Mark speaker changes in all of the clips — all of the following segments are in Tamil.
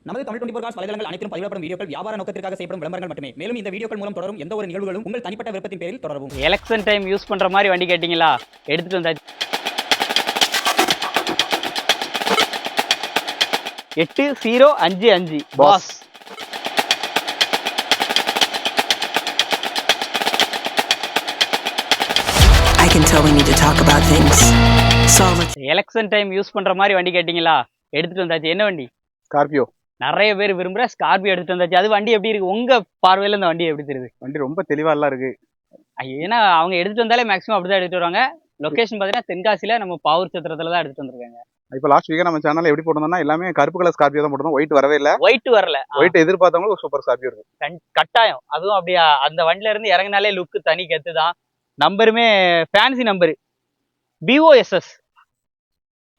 Speaker 1: நமது தமிழ் 24 காஸ் வலைதளங்கள் அனைத்தும் பதிவிடப்படும் வீடியோக்கள் வியாபார நோக்கத்திற்காக செய்யப்படும் விளம்பரங்கள் மட்டுமே. மேலும் இந்த வீடியோக்கள் மூலம் தொடரும் எந்த ஒரு நிகழ்வுகளும் உங்கள் தனிப்பட்ட விருப்பத்தின் பேரில் தொடரவும்.
Speaker 2: எலெக்ஷன் டைம் யூஸ் பண்ற மாதிரி வண்டி கேட்டிங்களா? எடுத்துட்டு வந்தாச்சு. 8055 pass.
Speaker 3: I can tell we need to talk about things. So let's.
Speaker 2: Election time use பண்ற மாதிரி வண்டி கேட்டிங்களா? எடுத்துட்டு வந்தாச்சு. என்ன வண்டி?
Speaker 4: ஸ்கார்பியோ.
Speaker 2: நிறைய பேர் விரும்புற ஸ்கார்பியோ எடுத்துட்டு வந்தாச்சு. அது வண்டி எப்படி இருக்கு உங்க பார்வையில? இந்த வண்டி எப்படி தெரியுது?
Speaker 4: வண்டி ரொம்ப தெளிவாலாம் இருக்கு.
Speaker 2: ஏன்னா அவங்க எடுத்துட்டு வந்தாலே மேக்ஸிமம் அப்படிதான் எடுத்துட்டு வருவாங்க. லொகேஷன் பாத்தீங்கன்னா தென்காசியில நம்ம பாவூர் சத்திரத்துல தான் எடுத்துட்டு வந்திருக்காங்க.
Speaker 4: இப்போ லாஸ்ட் வீக்கா நம்ம சேனல்ல எப்படி போட்டோம்னா எல்லாமே கருப்பு கலர் ஸ்கார்பியோ தான் போட்டோம். ஒயிட் வரவே இல்ல.
Speaker 2: ஒயிட் வரல.
Speaker 4: ஒயிட் எதிர்பார்த்தவங்களுக்கு ஒரு சூப்பர் ஸ்கார்பியோ இருக்கு.
Speaker 2: கட்டாயம். அதுவும் அப்படியே அந்த வண்டில இருந்து இறங்கினாலே லுக்கு தனி கத்து தான். நம்பருமே ஃபேன்சி நம்பரு. BOSS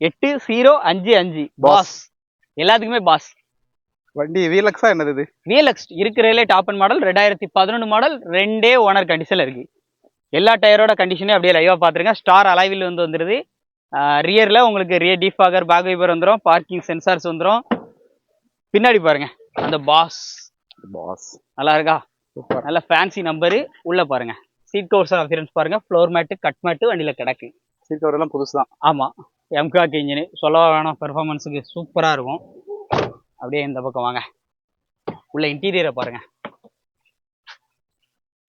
Speaker 2: 8055 boss. எல்லாத்துக்குமே பாஸ்.
Speaker 4: வண்டி வீலக்ஸா என்னது இது?
Speaker 2: VLX இருக்கிறதுலே top and model 2011 model. 2 owner கண்டிஷன்ல இருக்கு. எல்லா டயரோட கண்டிஷனே அப்படியே லைவா பாத்துருங்க. ஸ்டார் அலைவில் வந்துருது. ரியர்ல உங்களுக்கு ரியர் டீஃபாகர், பேக் வைப்பர் வந்துடும். பார்க்கிங் சென்சார்ஸ் வந்துடும். பின்னாடி பாருங்க அந்த பாஸ். நல்லா இருக்கா?
Speaker 4: சூப்பர்.
Speaker 2: நல்ல ஃபேன்சி நம்பரு. உள்ள பாருங்க சீட் கவர்ஸ் அப்பியரன்ஸ் பாருங்க. ஃப்ளோர் மேட்டு, கட் மேட்டு வண்டியில கிடக்கு.
Speaker 4: சீட் கவர் எல்லாம் புதுசு தான்.
Speaker 2: ஆமா, எம்காக் இன்ஜின் சொல்லவா வேணாம். பெர்ஃபார்மன்ஸுக்கு சூப்பரா இருக்கும். அப்படியே இந்த பக்கம் வாங்க. உள்ள இன்டீரியரை பாருங்க.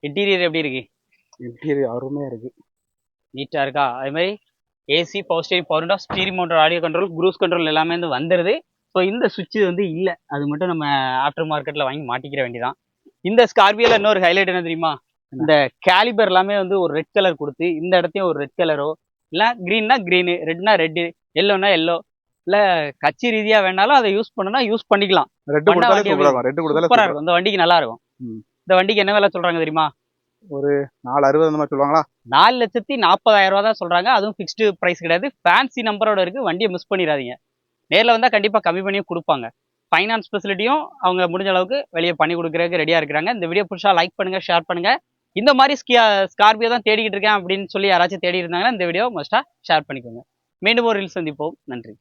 Speaker 2: இன்டீரியர் எப்படி இருக்கு?
Speaker 4: இன்டீரியர் அருமையா இருக்கு.
Speaker 2: நீட்டா இருக்கா? அதே மாதிரி AC, power steering, power window, steering mounted audio control, cruise control எல்லாமே வந்து வந்துடுது. ஸோ இந்த சுவிட்ச் வந்து இல்லை, அது மட்டும் நம்ம ஆஃப்டர் மார்க்கெட்டில் வாங்கி மாட்டிக்கிற வேண்டியதான். இந்த ஸ்கார்பியோல இன்னொரு ஹைலைட் என்ன தெரியுமா? இந்த கேலிபர் எல்லாமே வந்து ஒரு ரெட் கலர் கொடுத்து, இந்த இடத்தையும் ஒரு ரெட் கலரோ, இல்லை க்ரீன்னா க்ரீனு, ரெட்னா ரெட்டு, எல்லோனா எல்லோ, இல்லை கட்சி ரீதியாக வேணாலும் அதை யூஸ் பண்ணனா யூஸ் பண்ணிக்கலாம். சூப்பரா இருக்கும். இந்த வண்டிக்கு நல்லா இருக்கும். இந்த வண்டிக்கு என்ன விலை சொல்றாங்க தெரியுமா?
Speaker 4: ஒரு 460 அந்த மாதிரி சொல்லுவாங்களா?
Speaker 2: 4,40,000 தான் சொல்றாங்க. அதுவும் ஃபிக்ஸ்டு பிரைஸ் கிடையாது. ஃபேன்சி நம்பரோட இருக்கு. வண்டியை மிஸ் பண்ணிடாதீங்க. நேரில் வந்தால் கண்டிப்பாக கம்மி பண்ணியும் கொடுப்பாங்க. ஃபைனான்ஸ் ஃபெசிலிட்டியும் அவங்க முடிஞ்ச அளவுக்கு வெளியே பண்ணி கொடுக்குறதுக்கு ரெடியாக இருக்கிறாங்க. இந்த வீடியோ புதுசாக லைக் பண்ணுங்க, ஷேர் பண்ணுங்க. இந்த மாதிரி ஸ்கார்பியோ தான் தேடிக்கிட்டு இருக்கேன் அப்படின்னு சொல்லி யாராச்சும் தேடி இருந்தாங்கன்னா இந்த வீடியோ மஸ்ட்டாக ஷேர் பண்ணிக்கோங்க. மீண்டும் ஒரு ரீல் சந்திப்போம். நன்றி.